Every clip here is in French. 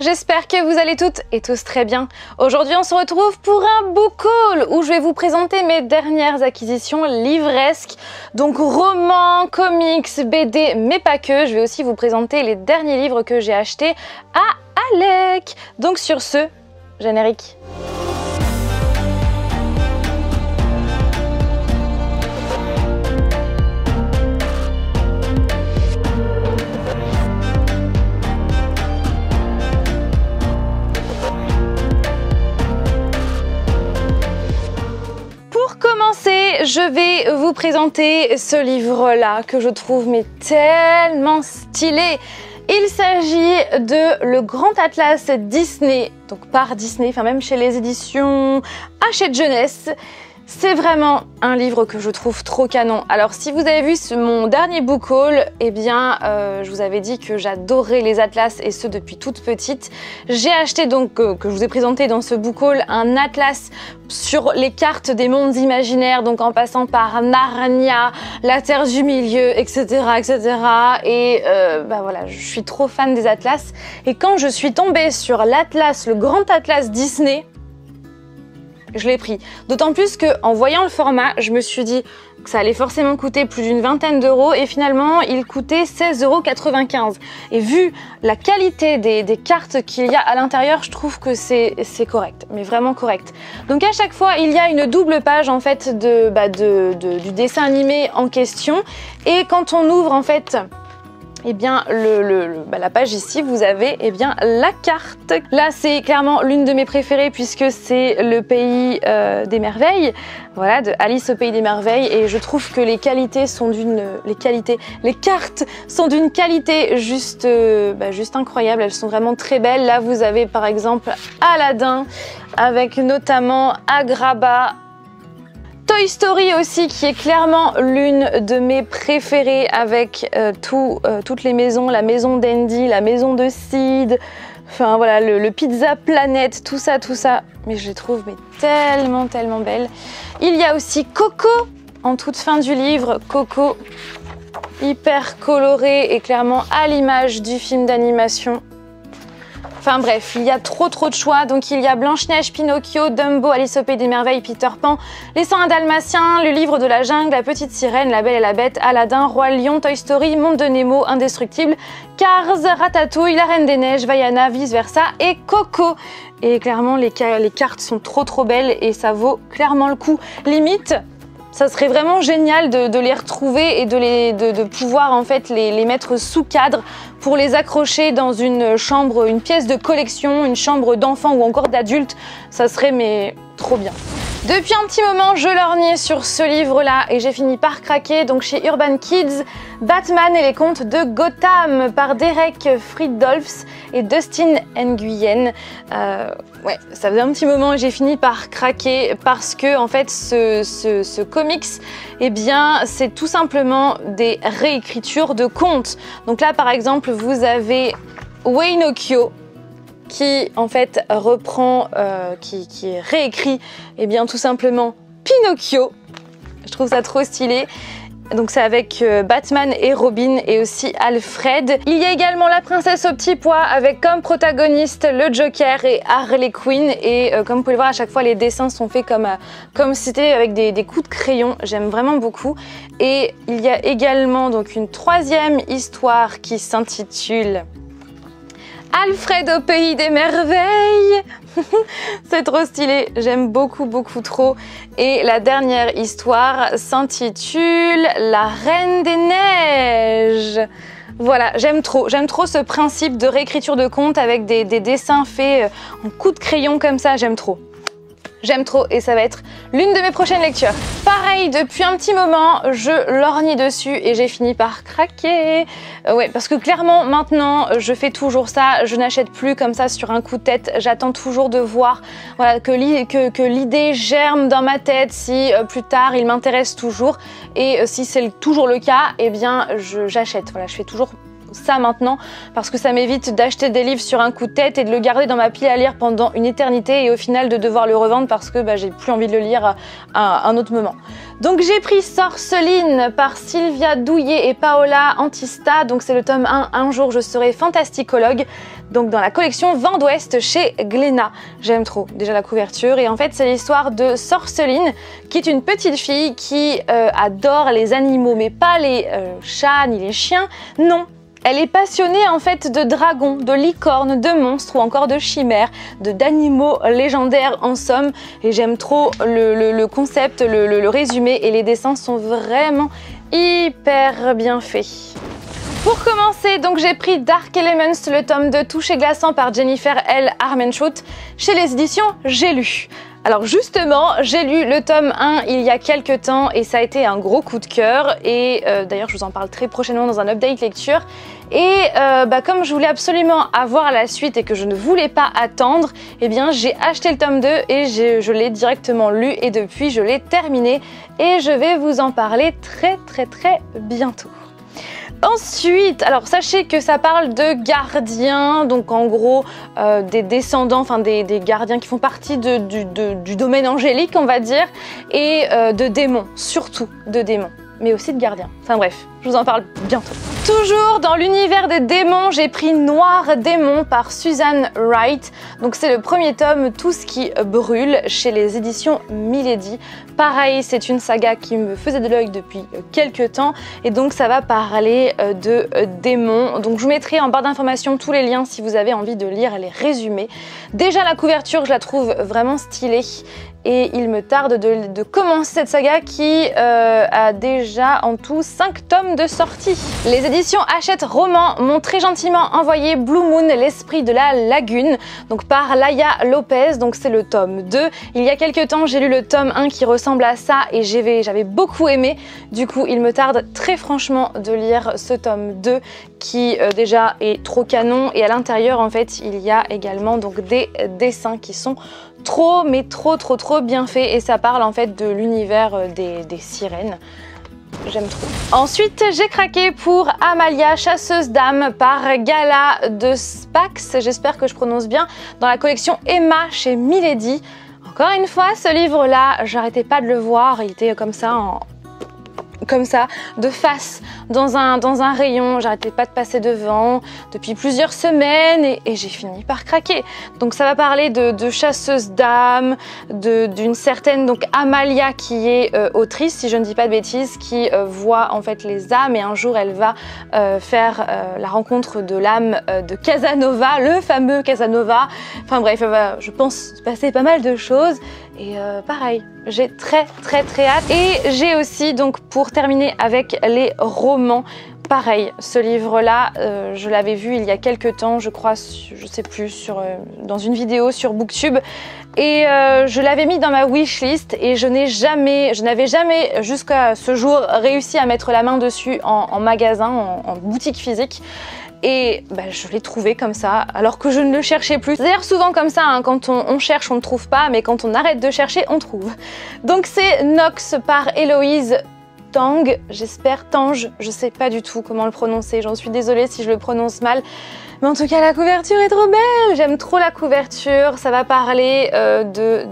J'espère que vous allez toutes et tous très bien. Aujourd'hui, on se retrouve pour un book haul où je vais vous présenter mes dernières acquisitions livresques. Donc romans, comics, BD, mais pas que. Je vais aussi vous présenter les derniers livres que j'ai achetés à Alec. Donc sur ce, générique. Je vais vous présenter ce livre-là que je trouve mais tellement stylé. Il s'agit de Le Grand Atlas Disney, donc par Disney, enfin même chez les éditions Hachette Jeunesse. C'est vraiment un livre que je trouve trop canon. Alors si vous avez vu mon dernier book haul, eh bien je vous avais dit que j'adorais les atlas et ce depuis toute petite. J'ai acheté donc, que je vous ai présenté dans ce book haul, un atlas sur les cartes des mondes imaginaires, donc en passant par Narnia, la Terre du Milieu, etc. etc. Et bah voilà, je suis trop fan des atlas. Et quand je suis tombée sur l'atlas, le Grand Atlas Disney, je l'ai pris. D'autant plus qu'en voyant le format, je me suis dit que ça allait forcément coûter plus d'une vingtaine d'euros et finalement il coûtait 16,95 €. Et vu la qualité des cartes qu'il y a à l'intérieur, je trouve que c'est correct, mais vraiment correct. Donc à chaque fois, il y a une double page en fait du dessin animé en question. Et quand on ouvre en fait eh bien, la page ici, vous avez eh bien, la carte. Là, c'est clairement l'une de mes préférées puisque c'est le pays des merveilles. Voilà, de Alice au pays des merveilles. Et je trouve que les cartes sont d'une qualité juste incroyable. Elles sont vraiment très belles. Là, vous avez par exemple Aladdin avec notamment Agrabah. Toy Story aussi, qui est clairement l'une de mes préférées avec toutes les maisons, la maison d'Andy, la maison de Sid, enfin voilà, le Pizza Planet, tout ça, mais je les trouve mais tellement belles. Il y a aussi Coco, en toute fin du livre, Coco, hyper coloré et clairement à l'image du film d'animation. Enfin bref, il y a trop de choix. Donc il y a Blanche-Neige, Pinocchio, Dumbo, Alice au pays des merveilles, Peter Pan, Les 101 Dalmatiens, Le Livre de la jungle, La Petite Sirène, La Belle et la Bête, Aladdin, Roi Lion, Toy Story, Monde de Nemo, Indestructible, Cars, Ratatouille, La Reine des Neiges, Vaiana, Vice Versa et Coco. Et clairement les cartes sont trop belles et ça vaut clairement le coup. Limite, ça serait vraiment génial de les retrouver et de pouvoir en fait les mettre sous cadre pour les accrocher dans une chambre, une pièce de collection, une chambre d'enfants ou encore d'adultes. Ça serait mais trop bien. Depuis un petit moment, je lorgnais sur ce livre-là et j'ai fini par craquer. Donc chez Urban Kids, Batman et les contes de Gotham par Derek Fridolfs et Dustin Nguyen. Ouais, ça faisait un petit moment et j'ai fini par craquer parce que en fait ce comics, eh bien c'est tout simplement des réécritures de contes. Donc là par exemple vous avez Waynokyo qui en fait reprend, qui réécrit eh bien tout simplement Pinocchio. Je trouve ça trop stylé. Donc c'est avec Batman et Robin et aussi Alfred. Il y a également La Princesse au petit pois avec comme protagoniste le Joker et Harley Quinn. Et comme vous pouvez le voir, à chaque fois les dessins sont faits comme si c'était avec des coups de crayon. J'aime vraiment beaucoup. Et il y a également donc une troisième histoire qui s'intitule Alfred au pays des merveilles. C'est trop stylé, j'aime beaucoup trop. Et la dernière histoire s'intitule La Reine des Neiges. Voilà, j'aime trop ce principe de réécriture de contes avec des dessins faits en coups de crayon comme ça, j'aime trop. J'aime trop et ça va être l'une de mes prochaines lectures. Pareil, depuis un petit moment, je lorgne dessus et j'ai fini par craquer. Ouais, parce que clairement, maintenant, je fais toujours ça. Je n'achète plus comme ça sur un coup de tête. J'attends toujours de voir voilà, que l'idée germe dans ma tête, si plus tard, il m'intéresse toujours. Et si c'est toujours le cas, eh bien, j'achète. Voilà, je fais toujours ça maintenant parce que ça m'évite d'acheter des livres sur un coup de tête et de le garder dans ma pile à lire pendant une éternité et au final de devoir le revendre parce que j'ai plus envie de le lire à un autre moment. Donc j'ai pris Sorceline par Sylvia Douillet et Paola Antista, donc c'est le tome 1, Un jour je serai fantasticologue. donc dans la collection Vent d'Ouest chez Glénat. J'aime trop déjà la couverture et en fait c'est l'histoire de Sorceline qui est une petite fille qui adore les animaux mais pas les chats ni les chiens, non. Elle est passionnée en fait de dragons, de licornes, de monstres ou encore de chimères, d'animaux légendaires en somme. Et j'aime trop le concept, le résumé et les dessins sont vraiment hyper bien faits. Pour commencer, donc j'ai pris Dark Elements, le tome 2 Toucher glaçant par Jennifer L. Armentrout chez les éditions J'ai lu. Alors justement, j'ai lu le tome 1 il y a quelques temps et ça a été un gros coup de cœur et d'ailleurs je vous en parle très prochainement dans un update lecture. Et comme je voulais absolument avoir la suite et que je ne voulais pas attendre, eh bien j'ai acheté le tome 2 et je l'ai directement lu et depuis je l'ai terminé et je vais vous en parler très bientôt. Ensuite, alors sachez que ça parle de gardiens, donc en gros des descendants, enfin des gardiens qui font partie du domaine angélique on va dire, et de démons, surtout de démons, mais aussi de gardiens. Enfin bref, je vous en parle bientôt. Toujours dans l'univers des démons, j'ai pris Noir Démon par Susan Wright. Donc c'est le premier tome, Tout ce qui brûle, chez les éditions Milady. Pareil, c'est une saga qui me faisait de l'œil depuis quelques temps et donc ça va parler de démons. Donc je vous mettrai en barre d'informations tous les liens si vous avez envie de lire les résumés. Déjà la couverture, je la trouve vraiment stylée. Et il me tarde de commencer cette saga qui a déjà en tout 5 tomes de sortie. Les éditions Hachette Roman m'ont très gentiment envoyé Blue Moon, l'esprit de la lagune, donc par Laia Lopez, donc c'est le tome 2. Il y a quelques temps, j'ai lu le tome 1 qui ressemble à ça et j'avais beaucoup aimé. Du coup, il me tarde très franchement de lire ce tome 2 qui déjà est trop canon et à l'intérieur en fait, il y a également donc des dessins qui sont trop bien fait et ça parle en fait de l'univers des sirènes. J'aime trop. Ensuite, j'ai craqué pour Amalia, chasseuse d'âmes par Gala de Spax, j'espère que je prononce bien, dans la collection Emma chez Milady. Encore une fois, ce livre-là, j'arrêtais pas de le voir, il était comme ça de face dans un rayon, j'arrêtais pas de passer devant depuis plusieurs semaines et j'ai fini par craquer. Donc ça va parler de chasseuse d'âmes, d'une certaine donc Amalia qui est autrice, si je ne dis pas de bêtises, qui voit en fait les âmes et un jour elle va faire la rencontre de l'âme de Casanova, le fameux Casanova. Enfin bref, je pense se passer pas mal de choses. Et pareil, j'ai très hâte. Et j'ai aussi, donc pour terminer avec les romans, pareil, ce livre-là, je l'avais vu il y a quelques temps, je crois, je sais plus, dans une vidéo sur Booktube. Et je l'avais mis dans ma wishlist et je n'avais jamais jusqu'à ce jour réussi à mettre la main dessus en magasin, en boutique physique. Et je l'ai trouvé comme ça, alors que je ne le cherchais plus. C'est d'ailleurs souvent comme ça, hein, quand on cherche, on ne trouve pas, mais quand on arrête de chercher, on trouve. Donc c'est Nox par Héloïse Tang, j'espère Tange, je sais pas du tout comment le prononcer, j'en suis désolée si je le prononce mal. Mais en tout cas, la couverture est trop belle, j'aime trop la couverture. Ça va parler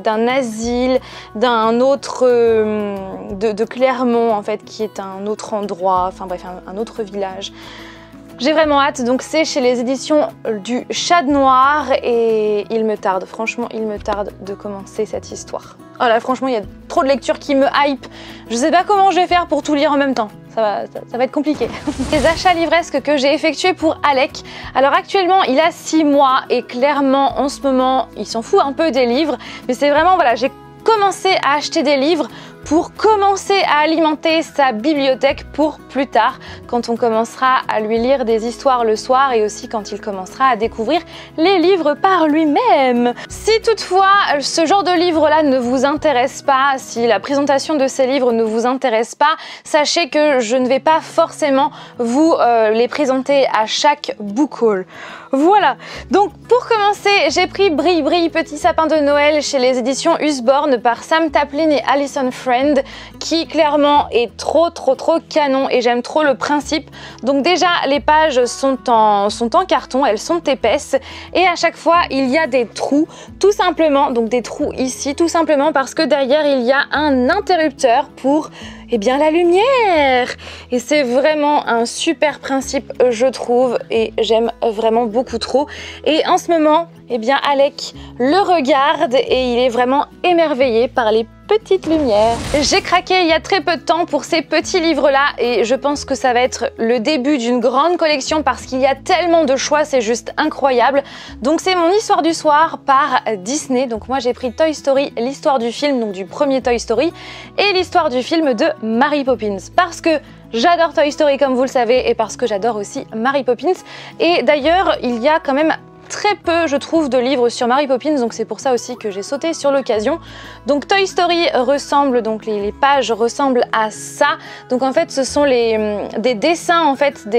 d'un asile, d'un autre, de Clermont en fait, qui est un autre endroit, enfin bref, un autre village. J'ai vraiment hâte, donc c'est chez les éditions du Chat Noir et il me tarde, franchement il me tarde de commencer cette histoire. Oh là franchement il y a trop de lectures qui me hype, je sais pas comment je vais faire pour tout lire en même temps, ça va être compliqué. Les achats livresques que j'ai effectués pour Alec, alors actuellement il a 6 mois et clairement en ce moment il s'en fout un peu des livres, mais c'est vraiment voilà, j'ai commencé à acheter des livres pour commencer à alimenter sa bibliothèque pour plus tard, quand on commencera à lui lire des histoires le soir et aussi quand il commencera à découvrir les livres par lui-même. Si toutefois ce genre de livre-là ne vous intéresse pas, si la présentation de ces livres ne vous intéresse pas, sachez que je ne vais pas forcément vous les présenter à chaque book haul. Voilà, donc pour commencer, j'ai pris Brille Brille Petit Sapin de Noël chez les éditions Usborne par Sam Taplin et Alison Friend, qui clairement est trop canon et j'aime trop le principe. Donc déjà, les pages sont en carton, elles sont épaisses et à chaque fois, il y a des trous, tout simplement, donc des trous ici, tout simplement parce que derrière, il y a un interrupteur pour eh bien la lumière. Et c'est vraiment un super principe, je trouve, et j'aime vraiment beaucoup trop. Et en ce moment, eh bien Alec le regarde et il est vraiment émerveillé par les petites lumières. J'ai craqué il y a très peu de temps pour ces petits livres-là et je pense que ça va être le début d'une grande collection parce qu'il y a tellement de choix, c'est juste incroyable. Donc c'est mon histoire du soir par Disney. Donc moi j'ai pris Toy Story, l'histoire du film, donc du premier Toy Story, et l'histoire du film de Mary Poppins. Parce que j'adore Toy Story comme vous le savez et parce que j'adore aussi Mary Poppins. Et d'ailleurs il y a quand même très peu, je trouve, de livres sur Mary Poppins, donc c'est pour ça aussi que j'ai sauté sur l'occasion. Donc Toy Story ressemble, donc les pages ressemblent à ça. Donc en fait, ce sont des dessins en fait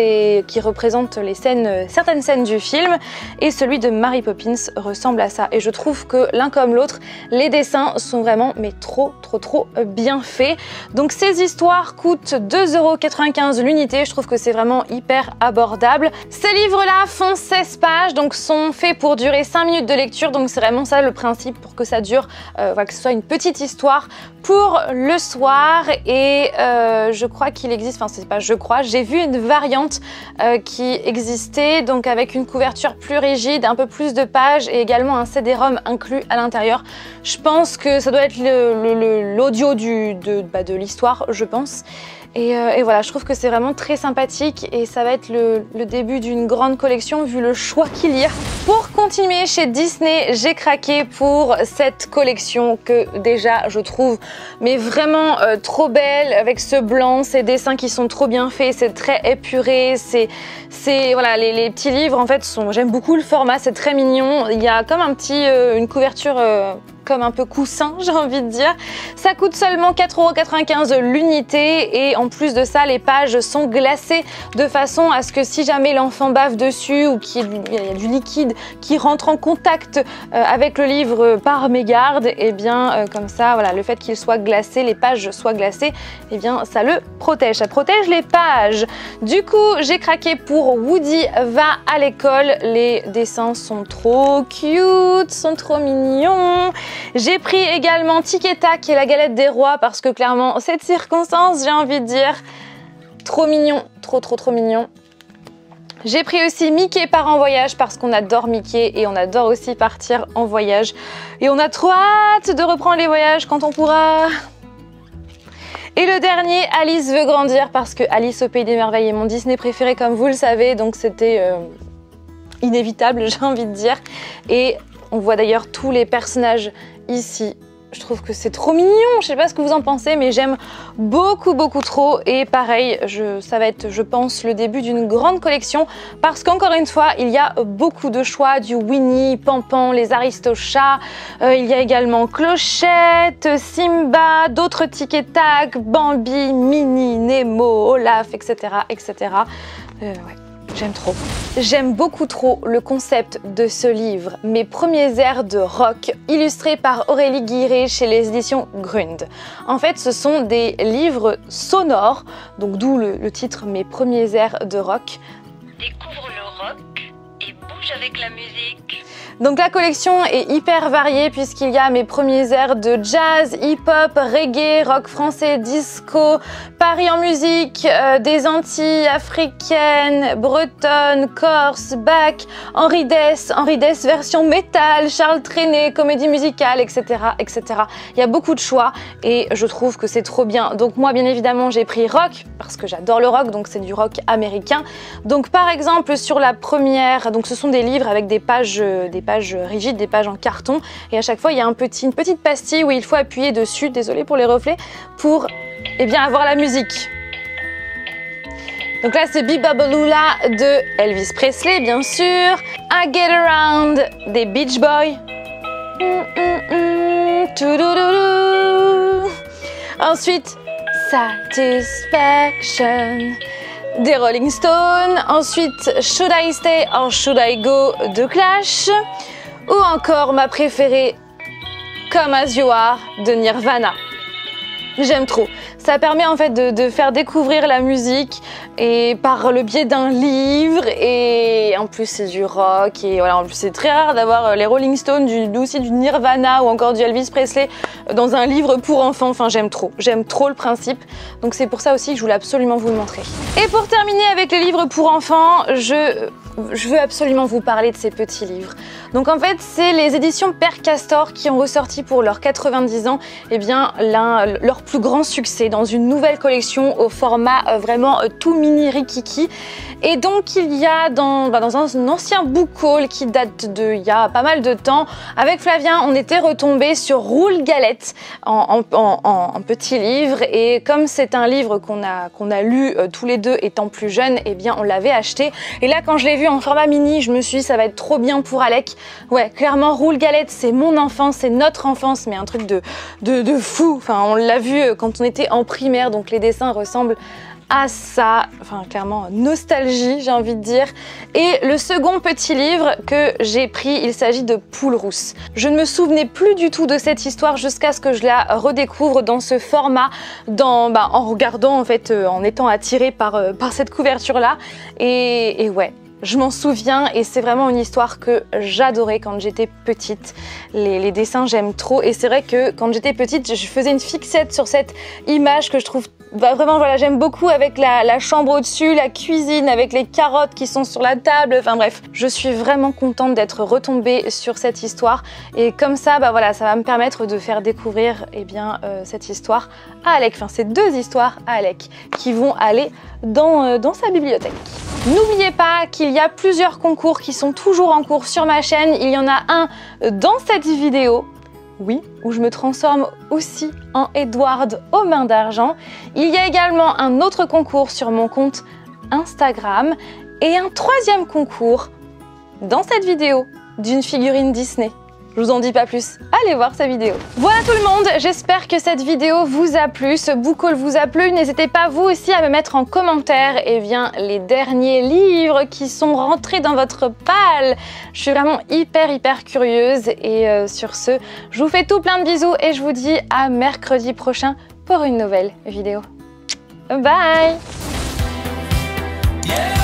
qui représentent les scènes, certaines scènes du film, et celui de Mary Poppins ressemble à ça. Et je trouve que l'un comme l'autre, les dessins sont vraiment mais trop bien faits. Donc ces histoires coûtent 2,95 € l'unité. Je trouve que c'est vraiment hyper abordable. Ces livres-là font 16 pages, donc sont faits pour durer 5 minutes de lecture, donc c'est vraiment ça le principe pour que ça dure, que ce soit une petite histoire pour le soir. Et je crois qu'il existe, enfin c'est pas je crois, j'ai vu une variante qui existait, donc avec une couverture plus rigide, un peu plus de pages et également un CD-ROM inclus à l'intérieur. Je pense que ça doit être l'audio de l'histoire, je pense. Et voilà, je trouve que c'est vraiment très sympathique et ça va être le début d'une grande collection vu le choix qu'il y a. Pour continuer chez Disney, j'ai craqué pour cette collection que déjà je trouve mais vraiment trop belle, avec ce blanc, ces dessins qui sont trop bien faits, c'est très épuré, voilà, les petits livres en fait j'aime beaucoup le format, c'est très mignon. Il y a comme une couverture comme un peu coussin, j'ai envie de dire. Ça coûte seulement 4,95 € l'unité et en plus de ça, les pages sont glacées de façon à ce que si jamais l'enfant bave dessus ou qu'il y a du liquide qui rentre en contact avec le livre par mégarde, et bien comme ça, voilà, le fait qu'il soit glacé, les pages soient glacées, et bien ça le protège, ça protège les pages. Du coup, j'ai craqué pour Woody va à l'école. Les dessins sont trop cute, sont trop mignons. J'ai pris également Tic et Tac et la galette des rois parce que clairement, cette circonstance, j'ai envie de dire, trop mignon, trop mignon. J'ai pris aussi Mickey part en voyage parce qu'on adore Mickey et on adore aussi partir en voyage. Et on a trop hâte de reprendre les voyages quand on pourra. Et le dernier, Alice veut grandir parce que Alice au Pays des Merveilles est mon Disney préféré comme vous le savez, donc c'était inévitable, j'ai envie de dire. Et on voit d'ailleurs tous les personnages ici. Je trouve que c'est trop mignon, je sais pas ce que vous en pensez, mais j'aime beaucoup trop. Et pareil, ça va être, je pense, le début d'une grande collection parce qu'encore une fois, il y a beaucoup de choix, du Winnie, Pan-Pan, les Aristochats, il y a également Clochette, Simba, d'autres Tic et Tac, Bambi, Minnie, Nemo, Olaf, etc. Ouais. J'aime trop. J'aime beaucoup trop le concept de ce livre, Mes premiers airs de rock, illustré par Aurélie Guiré chez les éditions Grund. En fait, ce sont des livres sonores, donc d'où le titre Mes premiers airs de rock. Découvre le rock et bouge avec la musique. Donc la collection est hyper variée puisqu'il y a mes premiers airs de jazz, hip-hop, reggae, rock français, disco, Paris en musique, des Antilles africaines, bretonnes, corse, Bach, Henri Dess version métal, Charles Trenet, comédie musicale, etc. Il y a beaucoup de choix et je trouve que c'est trop bien. Donc moi, bien évidemment, j'ai pris rock parce que j'adore le rock, donc c'est du rock américain. Donc par exemple, sur la première, donc ce sont des livres avec des pages rigides, des pages en carton, et à chaque fois il y a une petite pastille où il faut appuyer dessus, désolé pour les reflets, pour bien avoir la musique. Donc là c'est Be-Ba-Ba-Lula de Elvis Presley bien sûr, I Get Around des Beach Boys, ensuite Satisfaction des Rolling Stones, ensuite Should I Stay or Should I Go de Clash, ou encore ma préférée Come As You Are de Nirvana. J'aime trop. Ça permet en fait de faire découvrir la musique et par le biais d'un livre, et en plus c'est du rock, et voilà, en plus c'est très rare d'avoir les Rolling Stones, aussi du Nirvana ou encore du Elvis Presley dans un livre pour enfants. Enfin, j'aime trop le principe, donc c'est pour ça aussi que je voulais absolument vous le montrer. Et pour terminer avec les livres pour enfants, je veux absolument vous parler de ces petits livres. Donc en fait, c'est les éditions Père Castor qui ont ressorti pour leurs 90 ans leur plus grand succès dans une nouvelle collection au format vraiment tout mini rikiki. Et donc il y a dans un ancien book haul qui date il y a pas mal de temps, avec Flavien, on était retombé sur Roule Galette en petit livre, et comme c'est un livre qu'on a lu tous les deux étant plus jeunes, eh bien on l'avait acheté. Et là quand je l'ai vu en format mini, je me suis dit ça va être trop bien pour Alec. Ouais, clairement Roule Galette, c'est mon enfance, c'est notre enfance, mais un truc de fou. Enfin, on l'a vu quand on était en primaire, donc les dessins ressemblent à ça, enfin clairement nostalgie, j'ai envie de dire. Et le second petit livre que j'ai pris, il s'agit de Poule Rousse. Je ne me souvenais plus du tout de cette histoire jusqu'à ce que je la redécouvre dans ce format, en regardant en fait, en étant attirée par cette couverture là, et ouais. Je m'en souviens, et c'est vraiment une histoire que j'adorais quand j'étais petite. Les dessins, j'aime trop, et c'est vrai que quand j'étais petite, je faisais une fixette sur cette image que je trouve vraiment, voilà, j'aime beaucoup, avec la chambre au-dessus, la cuisine, avec les carottes qui sont sur la table, enfin bref. Je suis vraiment contente d'être retombée sur cette histoire, et comme ça, voilà, ça va me permettre de faire découvrir cette histoire à Alec, enfin ces deux histoires à Alec, qui vont aller dans sa bibliothèque. N'oubliez pas qu'il y a plusieurs concours qui sont toujours en cours sur ma chaîne. Il y en a un dans cette vidéo, oui, où je me transforme aussi en Edward aux mains d'argent. Il y a également un autre concours sur mon compte Instagram, et un troisième concours dans cette vidéo d'une figurine Disney. Je vous en dis pas plus, allez voir sa vidéo. Voilà tout le monde, j'espère que cette vidéo vous a plu, ce book haul vous a plu. N'hésitez pas vous aussi à me mettre en commentaire les derniers livres qui sont rentrés dans votre palle. Je suis vraiment hyper curieuse, et sur ce, je vous fais tout plein de bisous et je vous dis à mercredi prochain pour une nouvelle vidéo. Bye! Yeah.